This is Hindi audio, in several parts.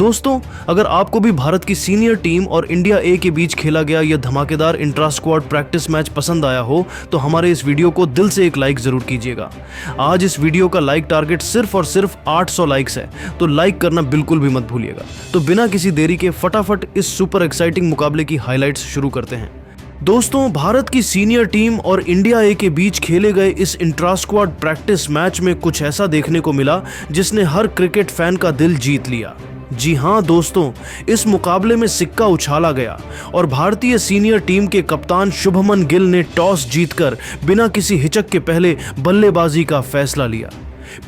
दोस्तों, अगर आपको भी भारत की सीनियर टीम और इंडिया ए के बीच खेला गया यह धमाकेदार इंट्रा स्क्वाड प्रैक्टिस मैच पसंद आया हो तो हमारे इस वीडियो को दिल से एक लाइक जरूर कीजिएगा। आज इस वीडियो का लाइक टारगेट सिर्फ और सिर्फ 800 लाइक्स है, तो लाइक करना बिल्कुल भी मत भूलिएगा। तो बिना किसी देरी के फटाफट इस सुपर एक्साइटिंग मुकाबले की हाईलाइट्स शुरू करते हैं। दोस्तों, भारत की सीनियर टीम और इंडिया ए के बीच खेले गए इस इंट्रा स्क्वाड प्रैक्टिस मैच में कुछ ऐसा देखने को मिला जिसने हर क्रिकेट फैन का दिल जीत लिया। जी हां दोस्तों, इस मुकाबले में सिक्का उछाला गया और भारतीय सीनियर टीम के कप्तान शुभमन गिल ने टॉस जीतकर बिना किसी हिचक के पहले बल्लेबाजी का फैसला लिया।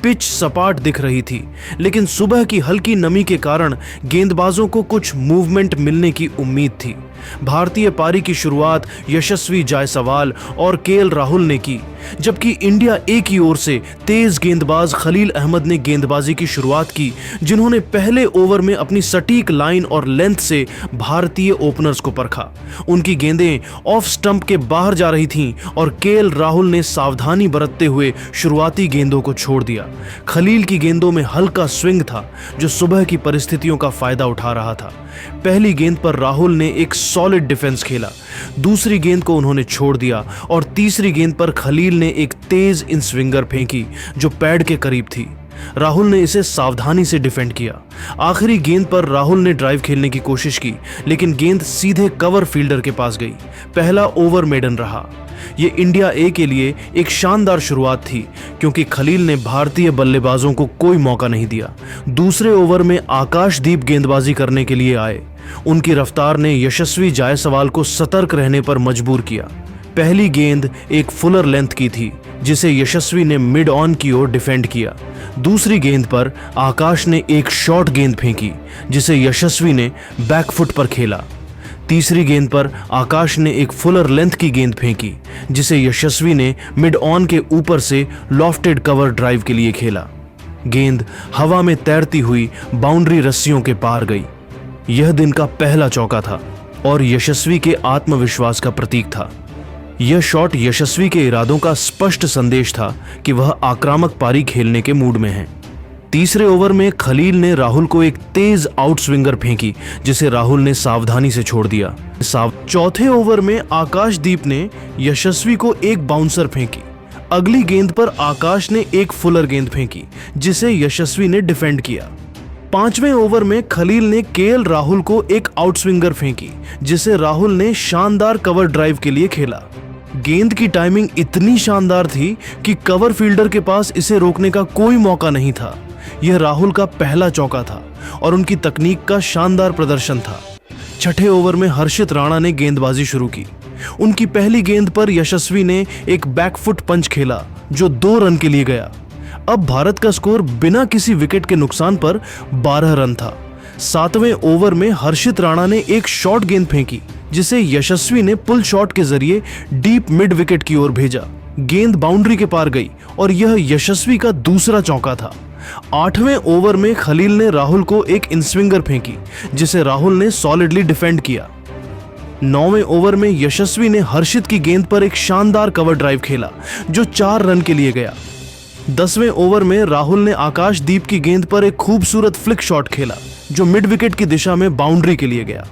पिच सपाट दिख रही थी, लेकिन सुबह की हल्की नमी के कारण गेंदबाजों को कुछ मूवमेंट मिलने की उम्मीद थी। भारतीय पारी की शुरुआत यशस्वी जायसवाल और केएल राहुल ने की, जबकि इंडिया ए की ओर से तेज गेंदबाज खलील अहमद ने गेंदबाजी की शुरुआत की, जिन्होंने पहले ओवर में अपनी सटीक लाइन और लेंथ से भारतीय ओपनर्स को परखा। उनकी गेंदें ऑफ स्टंप के बाहर जा रही थीं और केएल राहुल ने सावधानी बरतते हुए शुरुआती गेंदों को छोड़ दिया। खलील की गेंदों में हल्का स्विंग था, जो सुबह की परिस्थितियों का फायदा उठा रहा था। पहली गेंद पर राहुल ने एक सॉलिड डिफेंस खेला, दूसरी गेंद को उन्होंने छोड़ दिया और तीसरी गेंद पर खलील ने एक तेज इन स्विंगर फेंकी जो पैड के करीब थी। राहुल ने इसे सावधानी से डिफेंड किया। आखिरी गेंद पर राहुल ने ड्राइव खेलने की कोशिश की, लेकिन गेंद सीधे कवर फील्डर के पास गई। पहला ओवर मेडन रहा। ये इंडिया ए के लिए एक शानदार शुरुआत थी, क्योंकि खलील ने भारतीय बल्लेबाजों को कोई मौका नहीं दिया। दूसरे ओवर में आकाशदीप गेंदबाजी करने के लिए आए। उनकी रफ्तार ने यशस्वी जायसवाल को सतर्क रहने पर मजबूर किया। पहली गेंद एक फुलर लेंथ की थी, जिसे यशस्वी ने मिड ऑन की ओर डिफेंड किया। दूसरी गेंद पर आकाश ने एक शॉर्ट गेंद फेंकी, जिसे यशस्वी ने बैकफुट पर खेला। तीसरी गेंद पर आकाश ने एक फुलर लेंथ की गेंद फेंकी, जिसे यशस्वी ने मिड ऑन के ऊपर से लॉफ्टेड कवर ड्राइव के लिए खेला। गेंद हवा में तैरती हुई बाउंड्री रस्सियों के पार गई। यह दिन का पहला चौका था और यशस्वी के आत्मविश्वास का प्रतीक था। यह शॉट यशस्वी के इरादों का स्पष्ट संदेश था कि वह आक्रामक पारी खेलने के मूड में है। तीसरे ओवर में खलील ने राहुल को एक तेज आउट स्विंगर फेंकी, जिसे राहुल ने सावधानी से छोड़ दिया। चौथे ओवर में आकाशदीप ने यशस्वी को एक बाउंसर फेंकी। अगली गेंद पर आकाश ने एक फुलर गेंद फेंकी, जिसे यशस्वी ने डिफेंड किया। पांचवें ओवर में खलील ने केएल राहुल को एक आउट स्विंगर फेंकी, जिसे राहुल ने शानदार कवर ड्राइव के लिए खेला। गेंद की टाइमिंग इतनी शानदार थी कि कवर फील्डर के पास इसे रोकने का कोई मौका नहीं था। यह राहुल का पहला चौका था और उनकी तकनीक का शानदार प्रदर्शन था। छठे ओवर में हर्षित राणा ने गेंदबाजी शुरू की। उनकी पहली गेंद पर यशस्वी ने एक बैकफुट पंच खेला, जो 2 रन के लिए गया। अब भारत का स्कोर बिना किसी विकेट के नुकसान पर 12 रन था। 7वें ओवर में हर्षित राणा ने एक शॉर्ट गेंद फेंकी, जिसे यशस्वी ने पुल शॉट के जरिए डीप मिड विकेट की ओर भेजा। गेंद बाउंड्री के पार गई और यह यशस्वी का दूसरा चौका था। 8वें ओवर में खलील ने राहुल को एक इनस्विंगर फेंकी, जिसे राहुल ने सॉलिडली डिफेंड किया। 9वें ओवर में यशस्वी ने हर्षित की गेंद पर एक शानदार कवर ड्राइव खेला, जो 4 रन के लिए गया। 10वें ओवर में राहुल ने आकाशदीप की गेंद पर एक खूबसूरत फ्लिक शॉट खेला, जो मिड विकेट की दिशा में बाउंड्री के लिए गया।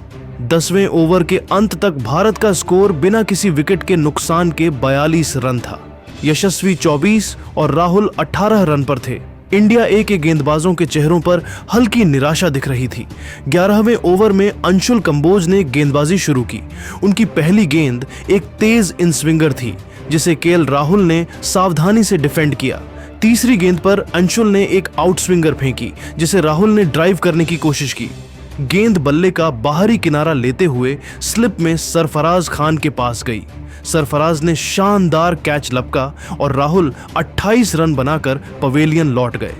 10वें ओवर के अंत तक भारत का स्कोर बिना किसी विकेट के नुकसान के 42 रन था। यशस्वी 24 और राहुल 18 रन पर थे। इंडिया ए के गेंदबाजों के चेहरों पर हल्की निराशा दिख रही थी। 11वें ओवर में अंशुल कंबोज ने गेंदबाजी शुरू की। उनकी पहली गेंद एक तेज इन स्विंगर थी, जिसे केएल राहुल ने सावधानी से डिफेंड किया। तीसरी गेंद पर अंशुल ने एक आउट स्विंगर फेंकी, जिसे राहुल ने ड्राइव करने की कोशिश की। गेंद बल्ले का बाहरी किनारा लेते हुए स्लिप में सरफराज खान के पास गई। सरफराज ने शानदार कैच लपका और राहुल 28 रन बनाकर पवेलियन लौट गए।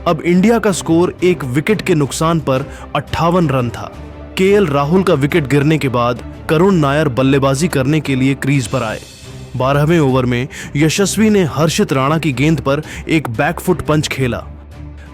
अब इंडिया का स्कोर एक विकेट के नुकसान पर 58 रन था। केएल राहुल का विकेट गिरने के बाद करुण नायर बल्लेबाजी करने के लिए क्रीज पर आए। 12वें ओवर में यशस्वी ने हर्षित राणा की गेंद पर एक बैकफुट पंच खेला,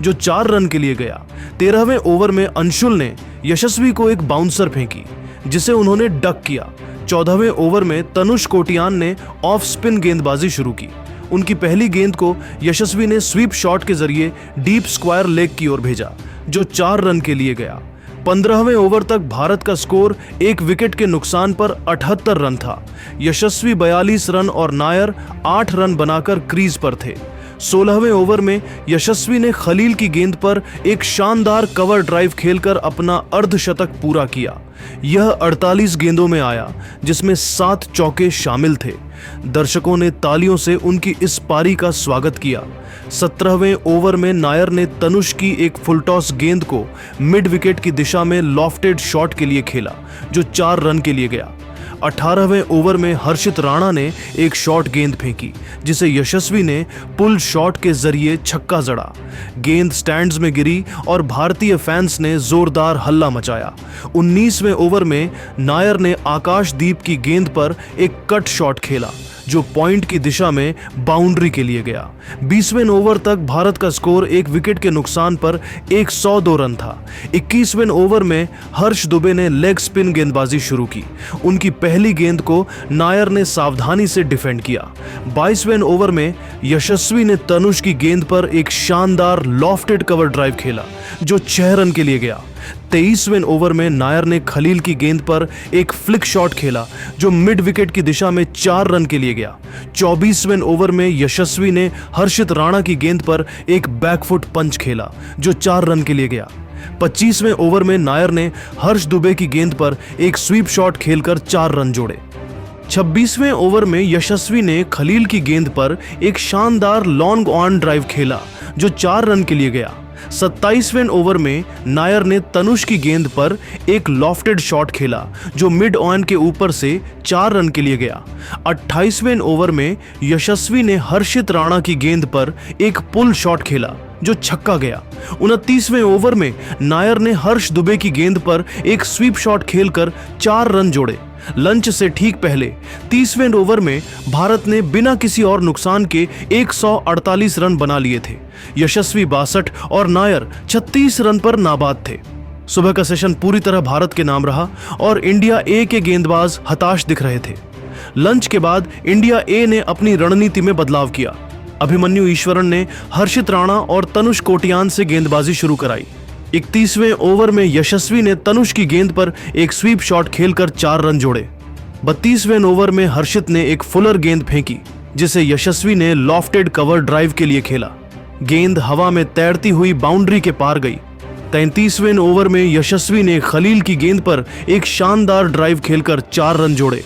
जो 4 रन के लिए गया। 13वें ओवर में अंशुल ने यशस्वी को एक बाउंसर फेंकी, जिसे उन्होंने डक किया। 14वें ओवर में तनुष कोटियान ने ऑफ स्पिन गेंदबाजी शुरू की। उनकी पहली गेंद को यशस्वी ने स्वीप शॉट के जरिए डीप स्क्वायर लेग की ओर भेजा, जो 4 रन के लिए गया। 15वें ओवर तक भारत का स्कोर 1 विकेट के नुकसान पर 78 रन था। यशस्वी 42 रन और नायर 8 रन बनाकर क्रीज पर थे। 16वें ओवर में यशस्वी ने खलील की गेंद पर एक शानदार कवर ड्राइव खेलकर अपना अर्धशतक पूरा किया। यह 48 गेंदों में आया, जिसमें 7 चौके शामिल थे। दर्शकों ने तालियों से उनकी इस पारी का स्वागत किया। 17वें ओवर में नायर ने तनुष की एक फुल टॉस गेंद को मिड विकेट की दिशा में लॉफ्टेड शॉट के लिए खेला, जो 4 रन के लिए गया। 18वें ओवर में हर्षित राणा ने एक शॉट गेंद फेंकी, जिसे यशस्वी ने पुल शॉट के जरिए छक्का जड़ा। गेंद स्टैंड्स में गिरी और भारतीय फैंस ने जोरदार हल्ला मचाया। 19वें ओवर में नायर ने आकाशदीप की गेंद पर एक कट शॉट खेला, जो पॉइंट की दिशा में बाउंड्री के लिए गया। 20वें ओवर तक भारत का स्कोर 1 विकेट के नुकसान पर 102 रन था। 21वें ओवर में हर्ष दुबे ने लेग स्पिन गेंदबाजी शुरू की। उनकी पहली गेंद को नायर ने सावधानी से डिफेंड किया। 22वें ओवर में यशस्वी ने तनुष की गेंद पर एक शानदार लॉफ्टेड कवर ड्राइव खेला, जो 6 रन के लिए गया। 23वें ओवर में नायर ने खलील की गेंद पर एक फ्लिक शॉट खेला, जो मिड विकेट की दिशा में 4 रन के लिए गया। 24वें ओवर में यशस्वी ने हर्षित राणा की गेंद पर एक बैकफुट पंच खेला, जो 4 रन के लिए गया। 25वें ओवर में नायर ने हर्ष दुबे की गेंद पर एक स्वीप शॉट खेलकर 4 रन जोड़े। 26वें ओवर में यशस्वी ने खलील की गेंद पर एक शानदार लॉन्ग ऑन ड्राइव खेला, जो 4 रन के लिए गया। 27वें ओवर में नायर ने तनुष की गेंद पर एक लॉफ्टेड शॉट खेला, जो मिड ऑन के ऊपर से 4 रन के लिए गया। 28वें ओवर में यशस्वी ने हर्षित राणा की गेंद पर एक पुल शॉट खेला, जो छक्का गया। 29वें ओवर में नायर ने हर्ष दुबे की गेंद पर एक स्वीप शॉट खेलकर 4 रन जोड़े। लंच से ठीक पहले 30वें ओवर में भारत ने बिना किसी और नुकसान के 148 रन बना लिए थे। यशस्वी 62 और नायर 36 रन पर नाबाद थे। सुबह का सेशन पूरी तरह भारत के नाम रहा और इंडिया ए के गेंदबाज हताश दिख रहे थे। लंच के बाद इंडिया ए ने अपनी रणनीति में बदलाव किया। अभिमन्यु ईश्वरन ने हर्षित राणा और तनुष कोटियान से गेंदबाजी शुरू कराई। 31वें ओवर में यशस्वी ने तनुष की गेंद पर एक स्वीप शॉट खेलकर 4 रन जोड़े। 32वें ओवर में हर्षित ने एक फुलर गेंद फेंकी, जिसे यशस्वी ने लॉफ्टेड कवर ड्राइव के लिए खेला। गेंद हवा में तैरती हुई बाउंड्री के पार गई। 33वें ओवर में यशस्वी ने खलील की गेंद पर एक शानदार ड्राइव खेलकर 4 रन जोड़े।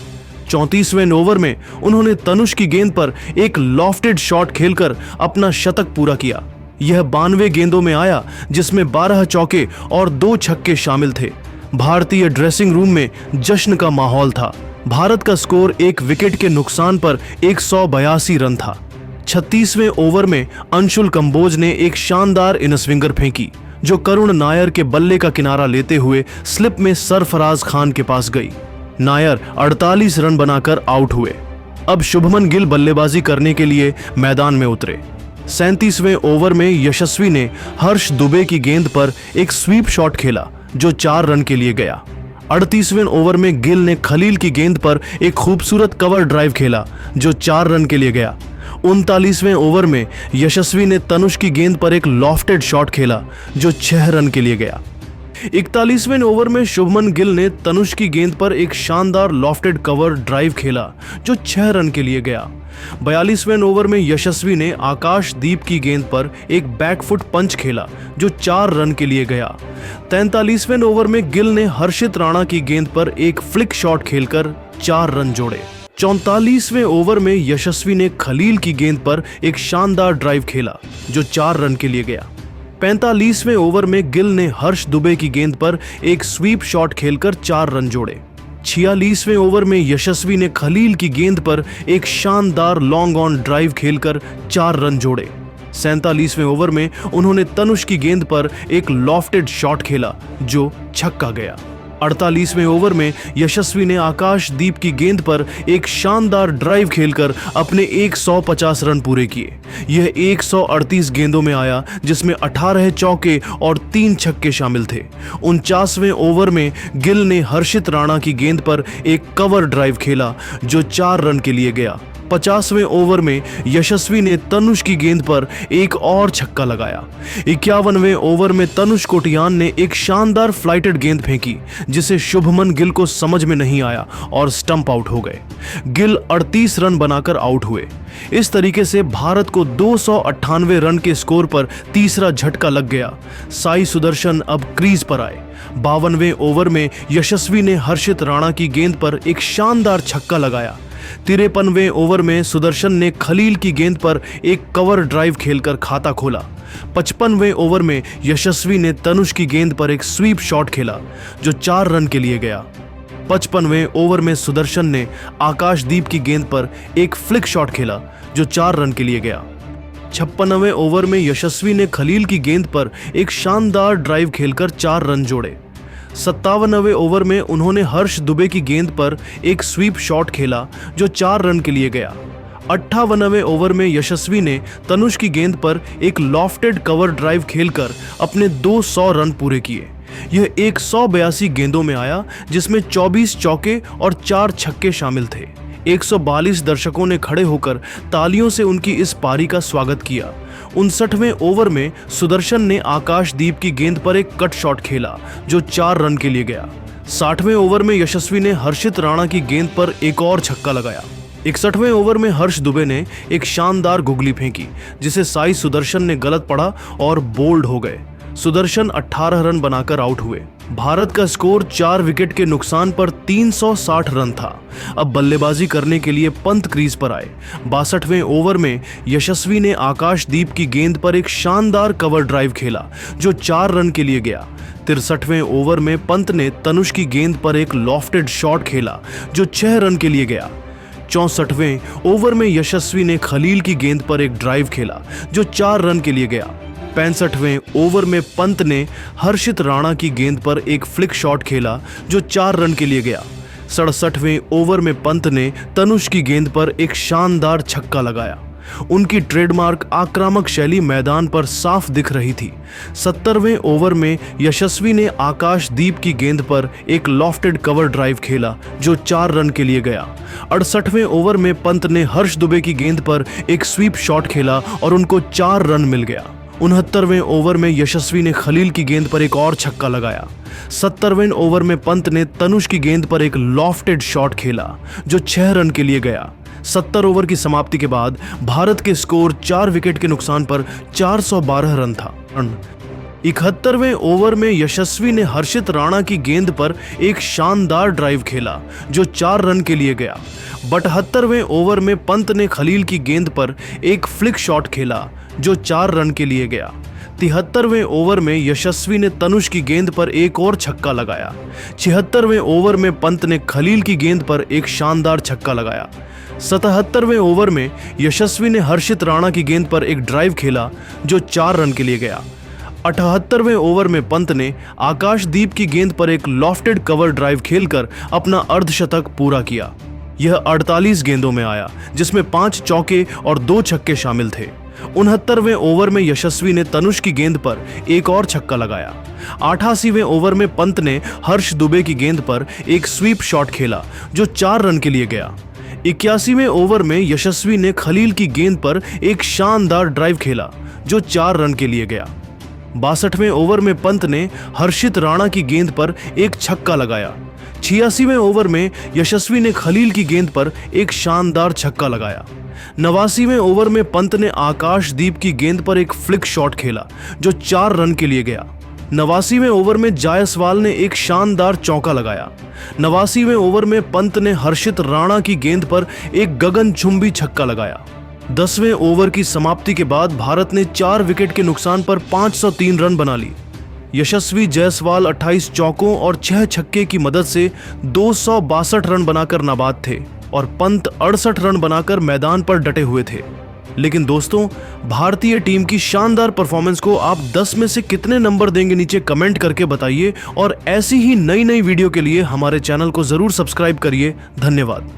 34वें ओवर में उन्होंने तनुष की गेंद पर एक लॉफ्टेड शॉट खेलकर अपना शतक पूरा किया। यह 92 गेंदों में आया, जिसमें 12 चौके और 2 छक्के शामिल थे। भारतीय ड्रेसिंग रूम में जश्न का माहौल था। भारत का स्कोर 1 विकेट के नुकसान पर 182 रन था। 36वें ओवर में अंशुल कंबोज ने एक शानदार इनस्विंगर फेंकी, जो करुण नायर के बल्ले का किनारा लेते हुए स्लिप में सरफराज खान के पास गई। नायर 48 रन बनाकर आउट हुए। अब शुभमन गिल बल्लेबाजी करने के लिए मैदान में उतरे। 37वें ओवर में यशस्वी ने हर्ष दुबे की गेंद पर एक स्वीप शॉट खेला, जो 4 रन के लिए गया। 38वें ओवर में गिल ने खलील की गेंद पर एक खूबसूरत कवर ड्राइव खेला, जो 4 रन के लिए गया। 39वें ओवर में यशस्वी ने तनुष की गेंद पर एक लॉफ्टेड शॉट खेला, जो 6 रन के लिए गया। 41वें ओवर में शुभमन गिल ने तनुष की गेंद पर एक शानदार लॉफ्टेड कवर ड्राइव खेला, जो 6 रन के लिए गया। 42वें ओवर में यशस्वी ने आकाशदीप की गेंद पर एक बैकफुट पंच खेला, जो 4 रन के लिए गया। 43वें ओवर में गिल ने हर्षित राणा की गेंद पर एक फ्लिक शॉट खेलकर 4 रन जोड़े। 44वें ओवर में यशस्वी ने खलील की गेंद पर एक शानदार ड्राइव खेला, जो 4 रन के लिए गया। 45वें ओवर में गिल ने हर्ष दुबे की गेंद पर एक स्वीप शॉट खेलकर 4 रन जोड़े। 46वें ओवर में यशस्वी ने खलील की गेंद पर एक शानदार लॉन्ग ऑन ड्राइव खेलकर 4 रन जोड़े। 47वें ओवर में उन्होंने तनुष की गेंद पर एक लॉफ्टेड शॉट खेला, जो छक्का गया। 48वें ओवर में यशस्वी ने आकाशदीप की गेंद पर एक शानदार ड्राइव खेलकर अपने 150 रन पूरे किए। यह 138 गेंदों में आया, जिसमें 18 चौके और 3 छक्के शामिल थे। 49वें ओवर में गिल ने हर्षित राणा की गेंद पर एक कवर ड्राइव खेला, जो 4 रन के लिए गया। 50वें ओवर में यशस्वी ने तनुष की गेंद पर एक और छक्का लगाया। 51वें ओवर में तनुष कोटियान ने एक शानदार फ्लाइटेड गेंद फेंकी जिसे शुभमन गिल को समझ में नहीं आया और स्टंप आउट हो गए। गिल 38 रन बनाकर आउट हुए। इस तरीके से भारत को 298 रन के स्कोर पर तीसरा झटका लग गया। साई सुदर्शन अब क्रीज पर आए। 52वें ओवर में यशस्वी ने हर्षित राणा की गेंद पर एक शानदार छक्का लगाया। 53वें ओवर में सुदर्शन ने खलील की गेंद पर एक कवर ड्राइव खेलकर खाता खोला। 55वें ओवर में यशस्वी ने तनुष की गेंद पर एक स्वीप शॉट खेला जो 4 रन के लिए गया। 55वें ओवर में सुदर्शन ने आकाशदीप की गेंद पर एक फ्लिक शॉट खेला जो 4 रन के लिए गया। 56वें ओवर में यशस्वी ने खलील की गेंद पर एक शानदार ड्राइव खेलकर 4 रन जोड़े। 57वें ओवर में उन्होंने हर्ष दुबे की गेंद पर एक स्वीप शॉट खेला जो 4 रन के लिए गया। 58वें ओवर में यशस्वी ने तनुष की गेंद पर एक लॉफ्टेड कवर ड्राइव खेलकर अपने 200 रन पूरे किए। यह 182 गेंदों में आया जिसमें 24 चौके और 4 छक्के शामिल थे। 142 दर्शकों ने खड़े होकर तालियों से उनकी इस पारी का स्वागत किया। 59वें ओवर में सुदर्शन ने आकाशदीप की गेंद पर एक कट शॉट खेला जो 4 रन के लिए गया। 60वें ओवर में यशस्वी ने हर्षित राणा की गेंद पर एक और छक्का लगाया। 61वें ओवर में हर्ष दुबे ने एक शानदार गुगली फेंकी जिसे साई सुदर्शन ने गलत पढ़ा और बोल्ड हो गए। सुदर्शन 18 रन बनाकर आउट हुए। भारत का स्कोर 4 विकेट के नुकसान पर 360 रन था। अब बल्लेबाजी करने के लिए पंत क्रीज पर आए। 62वें ओवर में यशस्वी ने आकाशदीप की गेंद पर एक शानदार कवर ड्राइव खेला जो 4 रन के लिए गया। 63वें ओवर में पंत ने तनुष की गेंद पर एक लॉफ्टेड शॉट खेला जो 6 रन के लिए गया। 64वें ओवर में यशस्वी ने खलील की गेंद पर एक ड्राइव खेला जो 4 रन के लिए गया। 65वें ओवर में पंत ने हर्षित राणा की गेंद पर एक फ्लिक शॉट खेला जो 4 रन के लिए गया। 67वें ओवर में पंत ने तनुष की गेंद पर एक शानदार छक्का लगाया। उनकी ट्रेडमार्क आक्रामक शैली मैदान पर साफ दिख रही थी। 70वें ओवर में यशस्वी ने आकाशदीप की गेंद पर एक लॉफ्टेड कवर ड्राइव खेला जो 4 रन के लिए गया। 68वें ओवर में पंत ने हर्ष दुबे की गेंद पर एक स्वीप शॉट खेला और उनको 4 रन मिल गया। 69वें ओवर में यशस्वी ने खलील की गेंद पर एक और छक्का लगाया। 70वें ओवर में पंत ने तनुष की गेंद पर एक लॉफ्टेड शॉट खेला जो 6 रन के लिए गया। 70 ओवर की समाप्ति के बाद भारत के स्कोर 4 विकेट के नुकसान पर 412 रन था। 71वें ओवर में यशस्वी ने हर्षित राणा की गेंद पर एक शानदार ड्राइव खेला जो 4 रन के लिए गया। 72वें ओवर में पंत ने खलील की गेंद पर एक फ्लिक शॉट खेला जो 4 रन के लिए गया। 73वें ओवर में यशस्वी ने तनुष की गेंद पर एक और छक्का लगाया। 76वें ओवर में पंत ने खलील की गेंद पर एक शानदार छक्का लगाया। 77वें ओवर में यशस्वी ने हर्षित राणा की गेंद पर एक ड्राइव खेला जो 4 रन के लिए गया। 78वें ओवर में पंत ने आकाशदीप की गेंद पर एक लॉफ्टेड कवर ड्राइव खेलकर अपना अर्धशतक पूरा किया। यह 48 गेंदों में आया जिसमें 5 चौके और 2 छक्के शामिल थे। 69वें ओवर में यशस्वी ने तनुष की गेंद पर एक और छक्का लगाया। 88वें ओवर में पंत ने हर्ष दुबे की गेंद पर एक स्वीप शॉट खेला जो 4 रन के लिए गया। 81वें ओवर में यशस्वी ने खलील की गेंद पर एक शानदार ड्राइव खेला जो 4 रन के लिए गया। 62वें ओवर में पंत ने हर्षित राणा की गेंद पर एक छक्का लगाया। 86वें ओवर में यशस्वी ने खलील की गेंद पर एक शानदार छक्का लगाया। 89वें ओवर में पंत ने आकाशदीप की गेंद पर एक फ्लिक शॉट खेला जो 4 रन के लिए गया। 89वें ओवर में जायसवाल ने एक शानदार चौका लगाया। 89वें ओवर में पंत ने हर्षित राणा की गेंद पर एक गगनचुंबी छक्का लगाया। 10वें ओवर की समाप्ति के बाद भारत ने 4 विकेट के नुकसान पर 503 रन बना ली। यशस्वी जायसवाल 28 चौकों और 6 छक्के की मदद से 262 रन बनाकर नाबाद थे और पंत 68 रन बनाकर मैदान पर डटे हुए थे। लेकिन दोस्तों, भारतीय टीम की शानदार परफॉर्मेंस को आप 10 में से कितने नंबर देंगे नीचे कमेंट करके बताइए और ऐसी ही नई वीडियो के लिए हमारे चैनल को जरूर सब्सक्राइब करिए। धन्यवाद।